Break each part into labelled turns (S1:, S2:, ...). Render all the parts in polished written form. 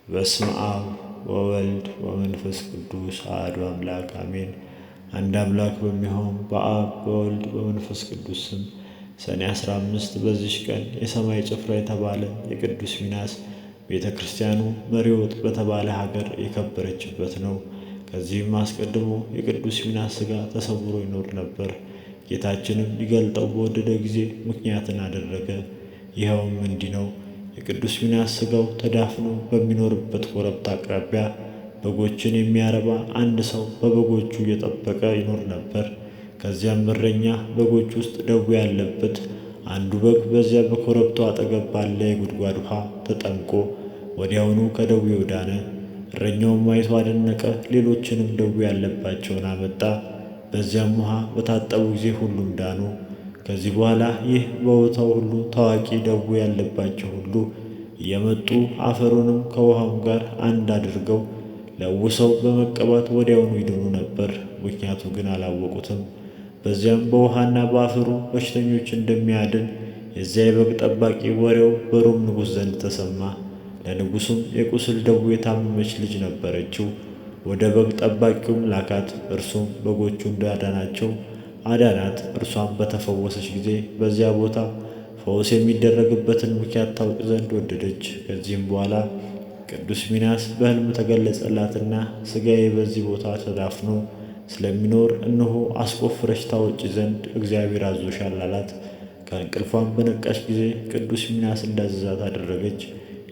S1: በስመ አብ ወወልድ ወመንፈስ ቅዱስ አሐዱ አምላክ አሜን። አንድ አምላክ በሚሆን በአብ በወልድ በመንፈስ ቅዱስ ስም ሰኔ 15 በዚች ቀን የሰማይ ጭፍራ የተባለ የቅዱስ ሚናስ ቤተ ክርስቲያኑ መሪዎጥ በተባለ ሀገር የከበረችበት ነው። ከዚህም አስቀድሞ የቅዱስ ሚናስ ሥጋ ተሰውሮ ይኖር ነበር። ጌታችንም ሊገልጠው በወደደ ጊዜ ምክንያትን አደረገ። ይኸውም እንዲህ ነው። የቅዱስ ሚናስ ሥጋው ተዳፍኖ በሚኖርበት ኮረብታ አቅራቢያ በጎችን የሚያረባ አንድ ሰው በበጎቹ እየጠበቀ ይኖር ነበር። ከዚያም እረኛ በጎች ውስጥ ደዌ ያለበት አንዱ በግ በዚያ በኮረብታው አጠገብ ባለ የጉድጓድ ውኃ ተጠምቆ ወዲያውኑ ከደዌው ዳነ። እረኛውም አይቶ አደነቀ። ሌሎችንም ደዌ ያለባቸውን አመጣ። በዚያም ውኃ በታጠቡ ጊዜ ሁሉም ዳኑ። ከዚህ በኋላ ይህ በቦታው ሁሉ ታዋቂ ደዌ ያለባቸው ሁሉ እየመጡ አፈሩንም ከውኃውም ጋር አንድ አድርገው ለውሰው በመቀባት ወዲያውኑ ይድኑ ነበር። ምክንያቱ ግን አላወቁትም። በዚያም በውኃና በአፈሩ በሽተኞች እንደሚያድን የዚያ የበግ ጠባቂ ወሬው በሮም ንጉሥ ዘንድ ተሰማ። ለንጉሡም የቁስል ደዌ የታመመች ልጅ ነበረችው። ወደ በግ ጠባቂውም ላካት። እርሱም በጎቹ እንዳዳናቸው አዳናት። እርሷም በተፈወሰች ጊዜ በዚያ ቦታ ፈውስ የሚደረግበትን ምክንያት ታውቅ ዘንድ ወደደች። ከዚህም በኋላ ቅዱስ ሚናስ በሕልም ተገለጸላትና ሥጋዬ በዚህ ቦታ ተዳፍኖ ስለሚኖር እነሆ አስቆፍረሽ ታወጪ ዘንድ እግዚአብሔር አዞሻል አላት። ከእንቅልፏም በነቃች ጊዜ ቅዱስ ሚናስ እንዳዘዛት አደረገች።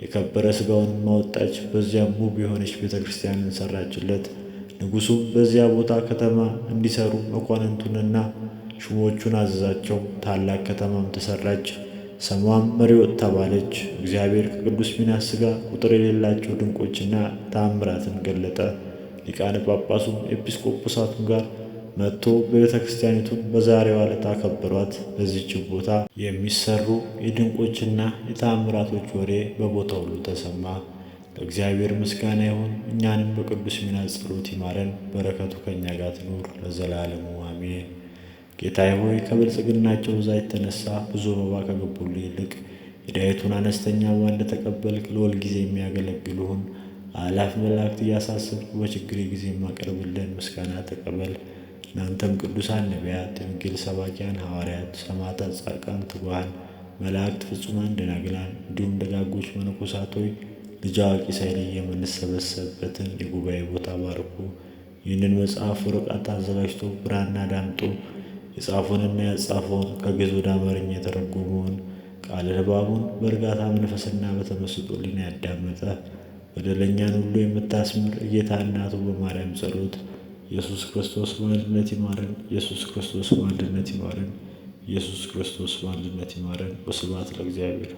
S1: የከበረ ሥጋውንም አወጣች። በዚያም ውብ የሆነች ቤተ ክርስቲያንን ሠራችለት። ንጉሡም በዚያ ቦታ ከተማ እንዲሠሩ መኳንንቱንና ሹሞቹን አዘዛቸው። ታላቅ ከተማም ተሠራች። ስሟም መሪዎጥ ተባለች። እግዚአብሔር ከቅዱስ ሚናስ ሥጋ ቁጥር የሌላቸው ድንቆችና ተአምራትን ገለጠ። ሊቃነ ጳጳሱም ኤጲስቆጶሳቱም ጋር መጥቶ በቤተ ክርስቲያኒቱን በዛሬዋ ዕለት አከበሯት። በዚህች ቦታ የሚሠሩ የድንቆችና የተአምራቶች ወሬ በቦታው ሁሉ ተሰማ። ለእግዚአብሔር ምስጋና ይሁን። እኛንም በቅዱስ ሚናስ ጸሎት ይማረን፣ በረከቱ ከእኛ ጋር ትኑር ለዘላለሙ አሜን። ጌታዬ ሆይ ከብልጽግናቸው ብዛት የተነሣ ብዙ መባ ከገቡልህ ይልቅ የዳዊቱን አነስተኛ መባ እንደተቀበልክ ለሁል ጊዜ የሚያገለግሉህን አእላፍ መላእክት እያሳሰብክ በችግሬ ጊዜ የማቀርብልህን ምስጋና ተቀበል። እናንተም ቅዱሳን ነቢያት፣ የወንጌል ሰባኪያን ሐዋርያት፣ ሰማዕታት፣ ጻድቃን፣ ትጉሃን መላእክት፣ ፍጹማን ደናግላን እንዲሁም ደጋጎች መነኮሳት ሆይ ልጅ አዋቂ ሳይለይ የምንሰበሰብበትን የጉባኤ ቦታ ባርኩ። ይህንን መጽሐፍ ወረቀት አዘጋጅቶ ብራና ዳምጦ የጻፈውንና ያጻፈውን ከግዕዝ ወደ አማርኛ የተረጎመውን ቃለ ንባቡን በእርጋታ መንፈስና በተመስጦ ሕሊና ያዳመጠ በደለኛን ሁሉ የምታስምር የጌታ እናቱ በማርያም ጸሎት ኢየሱስ ክርስቶስ በአንድነት ይማረን። ኢየሱስ ክርስቶስ በአንድነት ይማረን። ኢየሱስ ክርስቶስ በአንድነት ይማረን። ወስብሐት ለእግዚአብሔር።